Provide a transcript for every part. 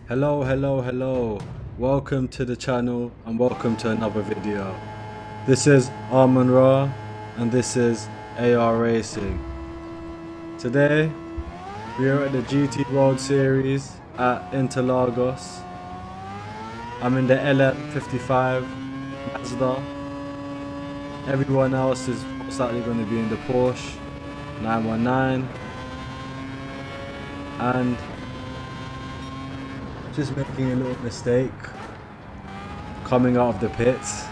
Hello. Welcome to the channel and welcome to another video. This is Armon Ra and this is AR Racing. Today we are at the GT World Series at Interlagos. I'm in the LM55 Mazda. Everyone else is most likely going to be in the Porsche 919 and just making a little mistake coming out of the pits.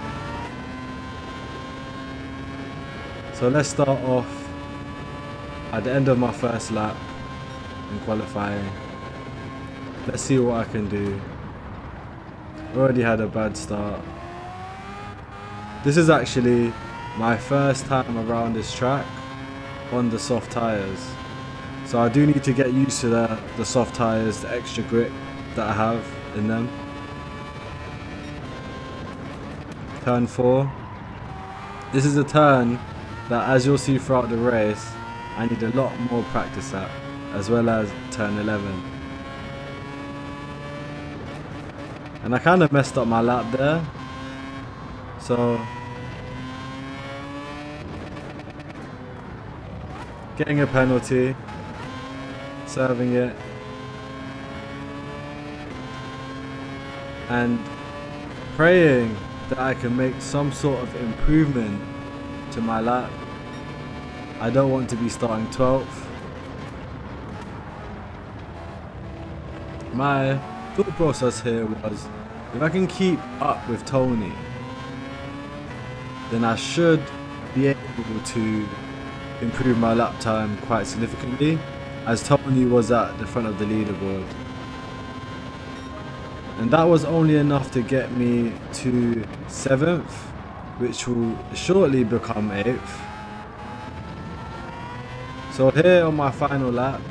So let's start off at the end of my first lap in qualifying. Let's see what I can do. Already had a bad start. This is actually my first time around this track on the soft tyres. So I do need to get used to the soft tyres, the extra grip that I have in them. Turn 4. This is a turn that, as you'll see throughout the race, I need a lot more practice at, as well as turn 11. And I kind of messed up my lap there, so getting a penalty, serving it, and praying that I can make some sort of improvement to my lap. I don't want to be starting 12th. My thought process here was, if I can keep up with Tony, then I should be able to improve my lap time quite significantly, as Tony was at the front of the leaderboard. And that was only enough to get me to 7th, which will shortly become 8th. So here on my final lap,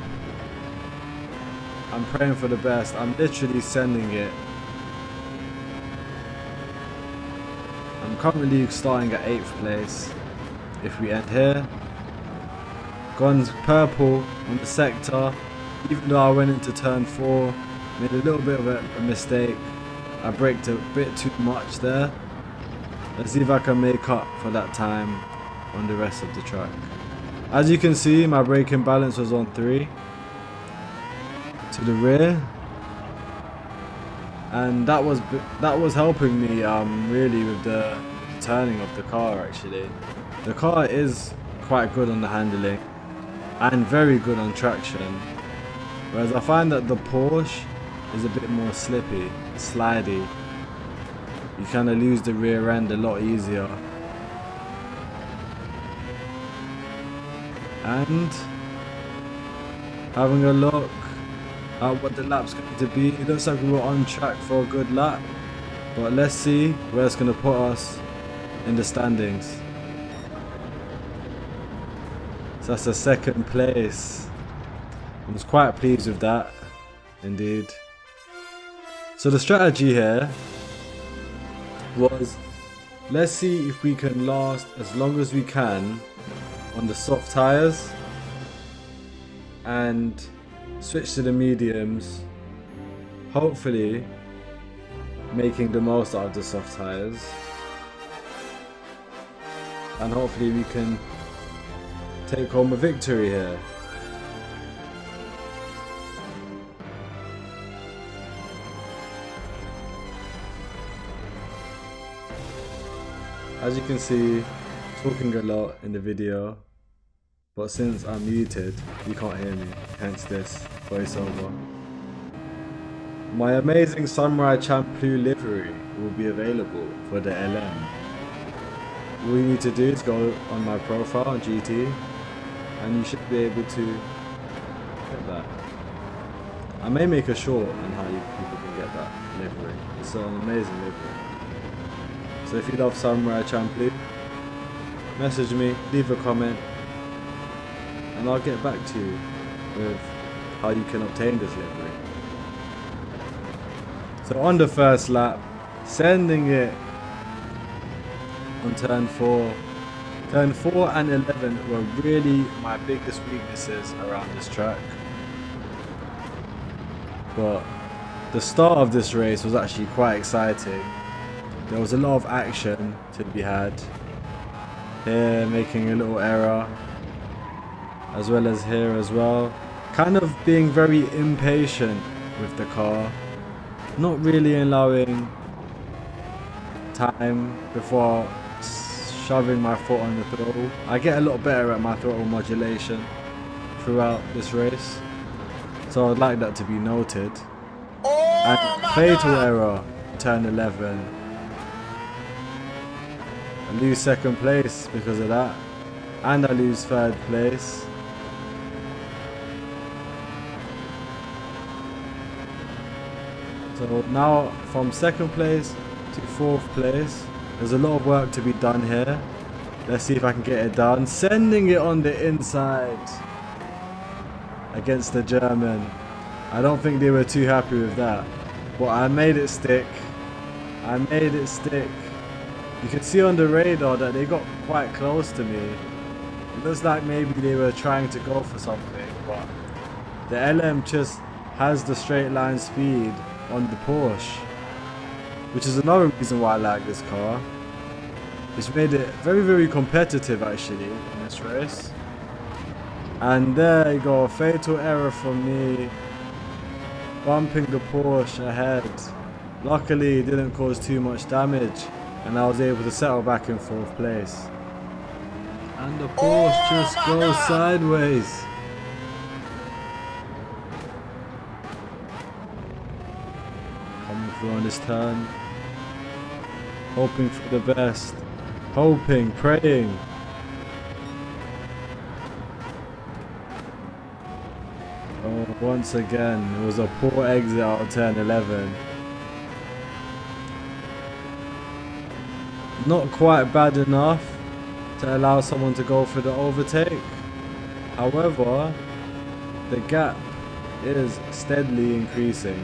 I'm praying for the best. I'm literally sending it. I'm currently starting at 8th place. If we end here, gone purple on the sector, even though I went into turn 4. Made a little bit of a mistake. I braked a bit too much there. Let's see if I can make up for that time on the rest of the track. As you can see, my braking balance was on 3 to the rear, and that was helping me really with the turning of the car. Actually, the car is quite good on the handling and very good on traction, whereas I find that the Porsche is a bit more slippy, slidey. You kind of lose the rear end a lot easier. And having a look at what the lap's going to be, it looks like we were on track for a good lap, but let's see where it's going to put us in the standings. So that's the 2nd place. I was quite pleased with that, indeed. So the strategy here was, let's see if we can last as long as we can on the soft tyres and switch to the mediums, hopefully making the most out of the soft tyres, and hopefully we can take home a victory here. As you can see, talking a lot in the video, but since I'm muted, you can't hear me, hence this voiceover. My amazing Samurai Champloo livery will be available for the LM. All you need to do is go on my profile on GT, and you should be able to get that. I may make a short on how people can get that livery. It's an amazing livery. So if you love Samurai Champloo, message me, leave a comment, and I'll get back to you with how you can obtain this livery. So on the first lap, sending it on turn 4. Turn 4 and 11 were really my biggest weaknesses around this track. But The start of this race was actually quite exciting. There was a lot of action to be had. Here making a little error, as well as here as well. Kind of being very impatient with the car, not really allowing time before shoving my foot on the throttle. I get a lot better at my throttle modulation throughout this race, so I'd like that to be noted. And fatal error, turn 11. I lose second place because of that, and I lose third place. So now from second place to fourth place, there's a lot of work to be done here. Let's see if I can get it done. Sending it on the inside against the German. I don't think they were too happy with that, but I made it stick. I made it stick. You can see on the radar that they got quite close to me. It looks like maybe they were trying to go for something, but the LM just has the straight line speed on the Porsche, which is another reason why I like this car. It's made it very, very competitive actually in this race. And there you go, fatal error from me, bumping the Porsche ahead. Luckily it didn't cause too much damage, and I was able to settle back in fourth place. And the Porsche just goes sideways. Coming through on this turn, hoping for the best, hoping, praying. Oh, once again, it was a poor exit out of turn 11. Not quite bad enough to allow someone to go for the overtake. However, the gap is steadily increasing.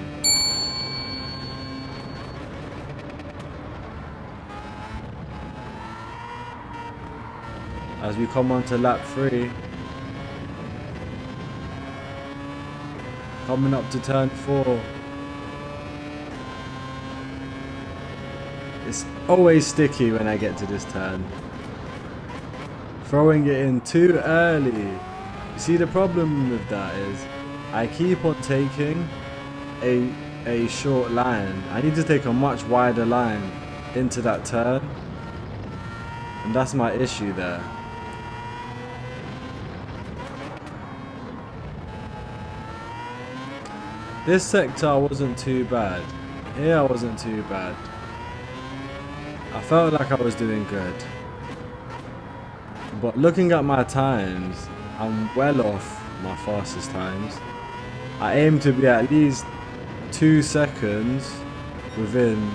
As we come on to lap 3, coming up to turn 4. It's always sticky when I get to this turn. Throwing it in too early. You see, the problem with that is I keep on taking a short line. I need to take a much wider line into that turn, and that's my issue there. This sector wasn't too bad. Here I wasn't too bad. I felt like I was doing good. But looking at my times, I'm well off my fastest times. I aim to be at least 2 seconds within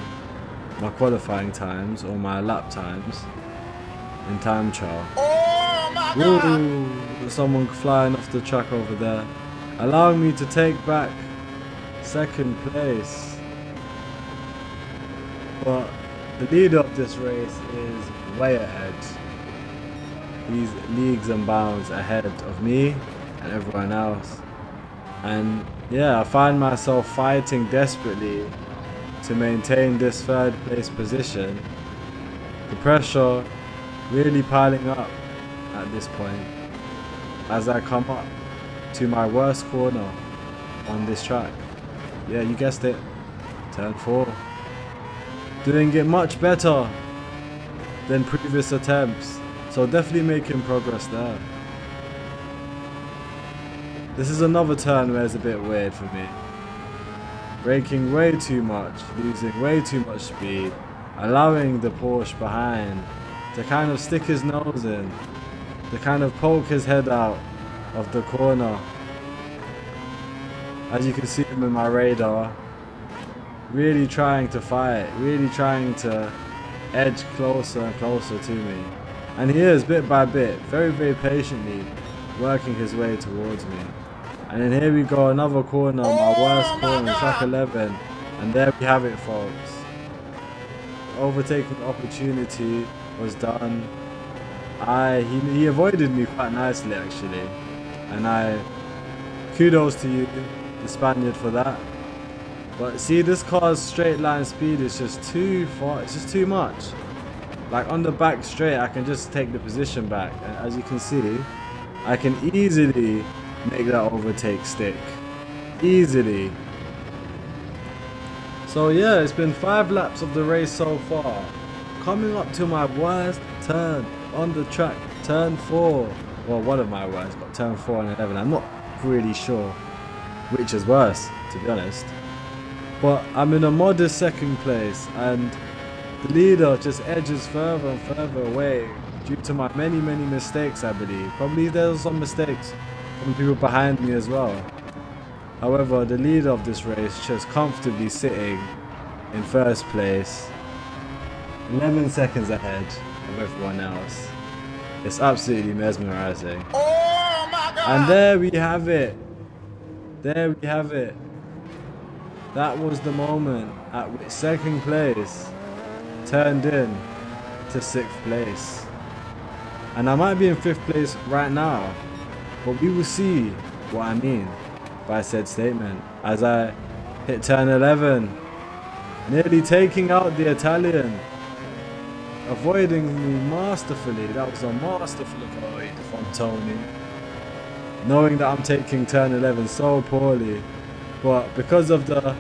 my qualifying times or my lap times in time trial. Woo! There's someone flying off the track over there, allowing me to take back second place. But the leader of this race is way ahead. He's leagues and bounds ahead of me and everyone else. And yeah, I find myself fighting desperately to maintain this third place position. The pressure really piling up at this point as I come up to my worst corner on this track. Yeah, you guessed it, turn 4. Doing it much better than previous attempts, so definitely making progress there. This is another turn where it's a bit weird for me. Braking way too much, losing way too much speed, allowing the Porsche behind to kind of stick his nose in, to kind of poke his head out of the corner. As you can see him in my radar, really trying to fight, really trying to edge closer and closer to me. And he is, bit by bit, very, very patiently working his way towards me. And then here we go, another corner, my worst corner, track 11. And there we have it, folks. Overtaking opportunity was done. He avoided me quite nicely actually. And kudos to you, the Spaniard, for that. But see, this car's straight line speed is just too far. It's just too much. Like on the back straight, I can just take the position back. And as you can see, I can easily make that overtake stick. Easily. So yeah, it's been 5 laps of the race so far. Coming up to my worst turn on the track, turn 4. Well, one of my worst, but turn 4 and 11. I'm not really sure which is worse, to be honest. But I'm in a modest 2nd place, and the leader just edges further and further away due to my many mistakes, I believe. Probably there's some mistakes from people behind me as well. However, the leader of this race just comfortably sitting in 1st place, 11 seconds ahead of everyone else. It's absolutely mesmerizing. Oh my God! And there we have it. There we have it. That was the moment at which 2nd place turned in to 6th place. And I might be in 5th place right now, but we will see what I mean by said statement as I hit turn 11, nearly taking out the Italian, avoiding me masterfully. That was a masterful avoid from Tony, knowing that I'm taking turn 11 so poorly. But because of the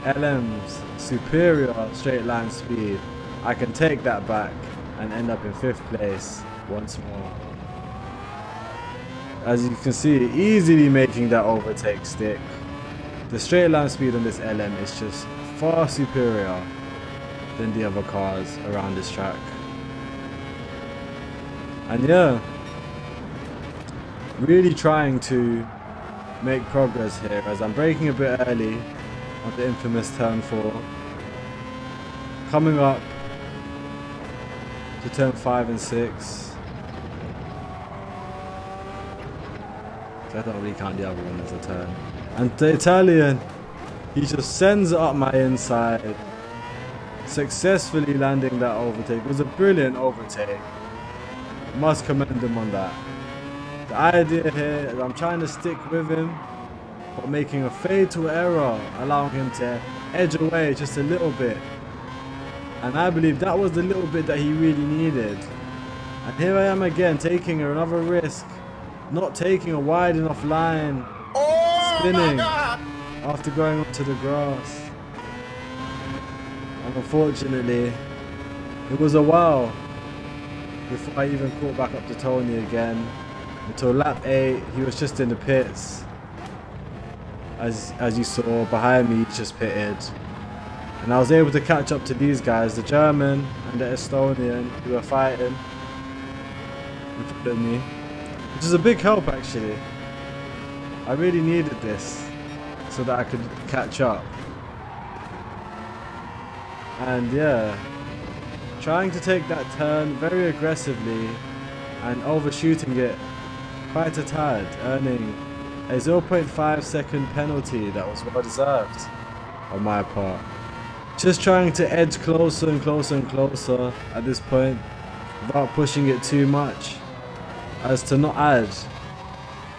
LM's superior straight line speed, I can take that back and end up in 5th place once more. As you can see, easily making that overtake stick. The straight line speed on this LM is just far superior than the other cars around this track. And yeah, really trying to make progress here as I'm braking a bit early on the infamous turn 4, coming up to turn 5 and 6. I don't really count the other one as a turn. And the Italian, he just sends it up my inside, successfully landing that overtake. It was a brilliant overtake. Must commend him on that. The idea here is I'm trying to stick with him, but making a fatal error, allowing him to edge away just a little bit. And I believe that was the little bit that he really needed. And here I am again, taking another risk, not taking a wide enough line, spinning after going onto the grass. And unfortunately, it was a while before I even caught back up to Tony again. Until lap 8, he was just in the pits. As you saw behind me, he just pitted. And I was able to catch up to these guys, the German and the Estonian, who were fighting in front of me. Which is a big help actually. I really needed this so that I could catch up. And yeah, trying to take that turn very aggressively and overshooting it quite a tad, earning a 0.5 second penalty that was well deserved on my part. Just trying to edge closer and closer and closer at this point without pushing it too much as to not add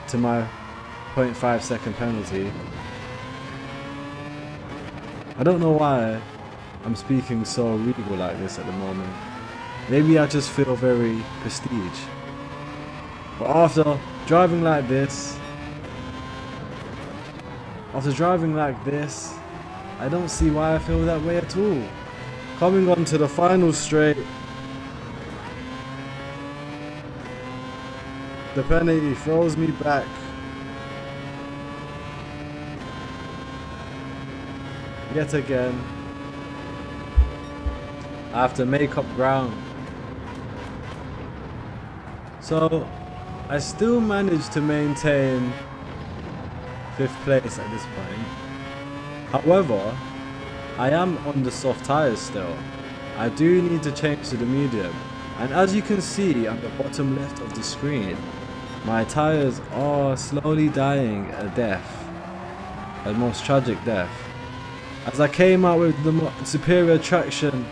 to my 0.5 second penalty. I don't know why I'm speaking so regal like this at the moment. Maybe I just feel very prestige. But after driving like this, I don't see why I feel that way at all. Coming on to the final straight, the penalty throws me back. Yet again, I have to make up ground. So I still managed to maintain 5th place at this point. However, I am on the soft tires still. I do need to change to the medium. And as you can see on the bottom left of the screen, my tires are slowly dying a death. A most tragic death. As I came out with the superior traction,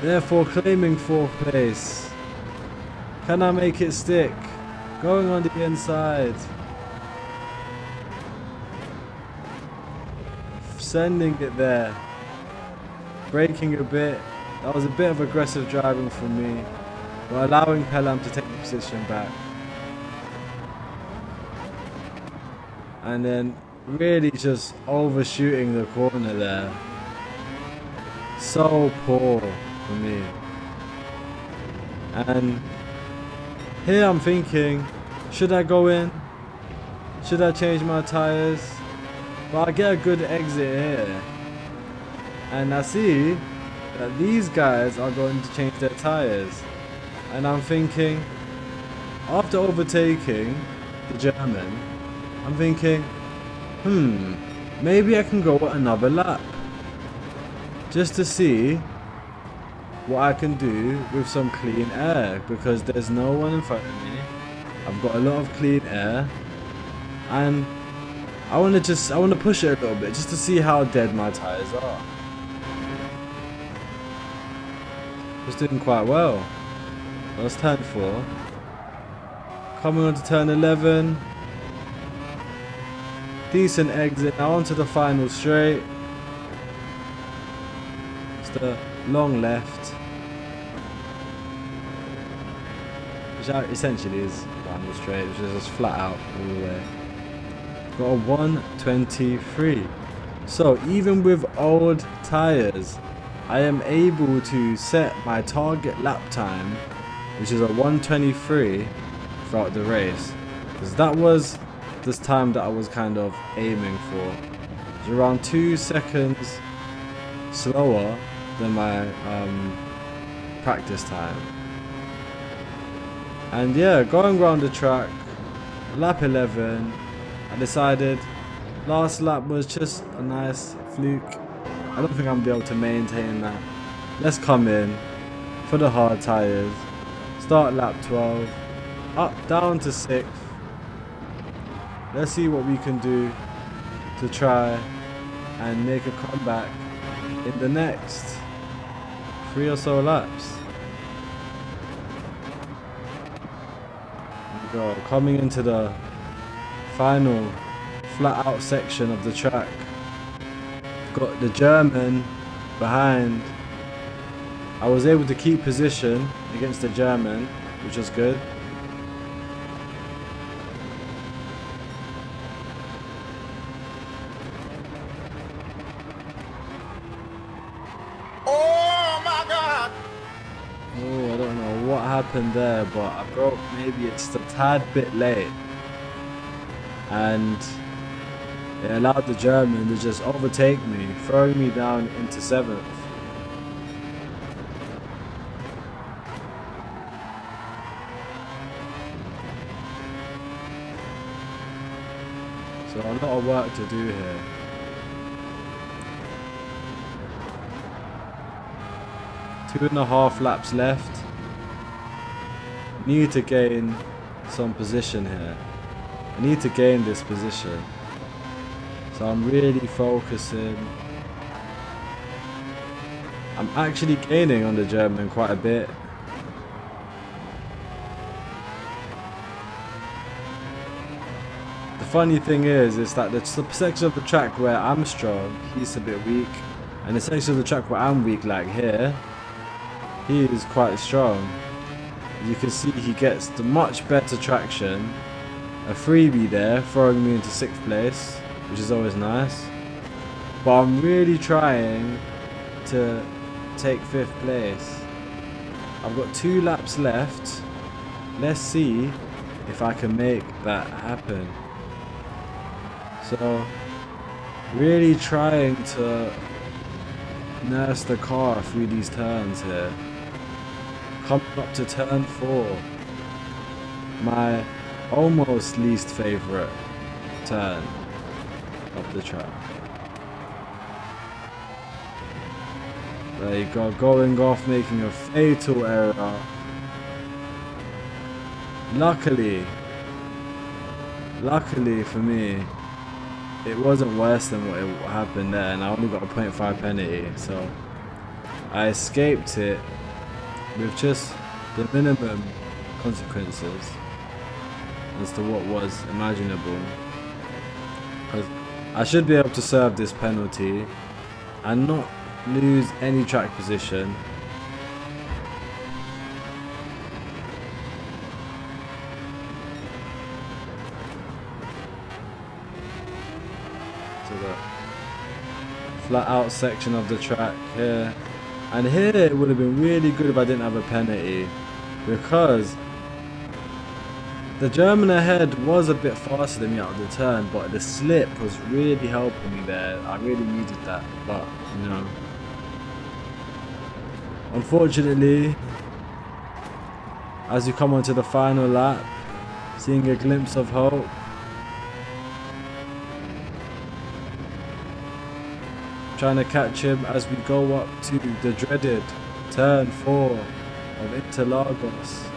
therefore claiming 4th place. Can I make it stick? Going on the inside. sending it there. Braking a bit. That was a bit of aggressive driving from me. But allowing Pelham to take the position back. And then really just overshooting the corner there. So poor for me. And here I'm thinking, should I go in? Should I change my tires? But I get a good exit here. And I see that these guys are going to change their tires. And I'm thinking, after overtaking the German, I'm thinking, maybe I can go another lap. Just to see what I can do with some clean air, because there's no one in front of me. I've got a lot of clean air, and I want to push it a little bit just to see how dead my tires are. Just doing quite well. That's turn 4. Coming on to turn 11. Decent exit. Now onto the final straight. It's the long left, which essentially is final straight, which is just flat out all the way. Got a 1:23. So even with old tires, I am able to set my target lap time, which is a 1:23 throughout the race, because that was this time that I was kind of aiming for. It's around 2 seconds slower than my practice time. And yeah, going around the track, lap 11, I decided last lap was just a nice fluke. I don't think I'm gonna be able to maintain that. Let's come in for the hard tires. Start lap 12, up down to 6th. Let's see what we can do to try and make a comeback in the next 3 or so laps. There we go, coming into the final flat out section of the track. Got the German behind. I was able to keep position against the German, which was good. What happened there, but I broke maybe it's a tad bit late, and it allowed the German to just overtake me, throwing me down into 7th. So a lot of work to do here. Two and a half laps left. Need to gain some position here. I need to gain this position. So I'm really focusing. I'm actually gaining on the German quite a bit. The funny thing is that the section of the track where I'm strong, he's a bit weak. And the section of the track where I'm weak, like here, he is quite strong. You can see he gets the much better traction. A freebie there, throwing me into 6th place, which is always nice. But I'm really trying to take 5th place. I've got 2 laps left. Let's see if I can make that happen. So, really trying to nurse the car through these turns here. Coming up to turn 4, my almost least favourite turn of the track. There you go, going off, making a fatal error. Luckily for me, it wasn't worse than what happened there, and I only got a 0.5 penalty, so I escaped it with just the minimum consequences as to what was imaginable. Because I should be able to serve this penalty and not lose any track position. To the flat out section of the track here. And here it would have been really good if I didn't have a penalty, because the German ahead was a bit faster than me out of the turn, but the slip was really helping me there. I really needed that, but you know, unfortunately, as you come onto the final lap, seeing a glimpse of hope. Trying to catch him as we go up to the dreaded turn 4 of Interlagos.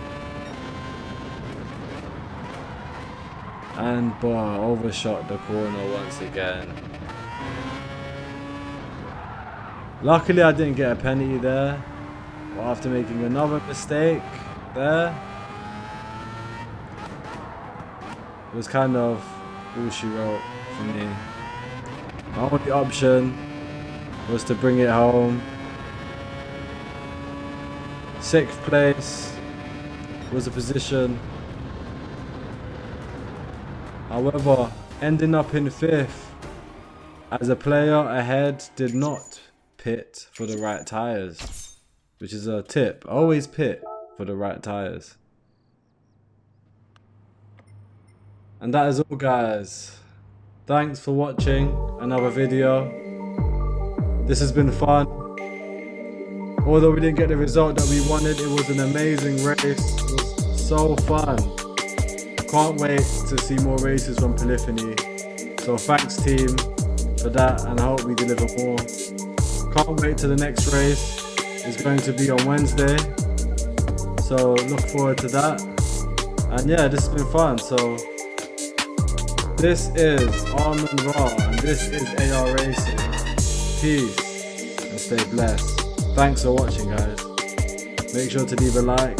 And overshot the corner once again. Luckily I didn't get a penalty there, but after making another mistake there, it was kind of all she wrote for me. My only option was to bring it home. 6th place was the position. However, ending up in 5th as a player ahead did not pit for the right tyres, which is a tip. Always pit for the right tyres. And that is all, guys. Thanks for watching another video. This has been fun. Although we didn't get the result that we wanted, it was an amazing race. It was so fun. Can't wait to see more races from Polyphony. So thanks team for that, and I hope we deliver more. Can't wait to the next race. It's going to be on Wednesday. So look forward to that. And yeah, this has been fun. So this is Armin Ra, and this is AR Racing. Peace and stay blessed. Thanks for watching, guys. Make sure to leave a like,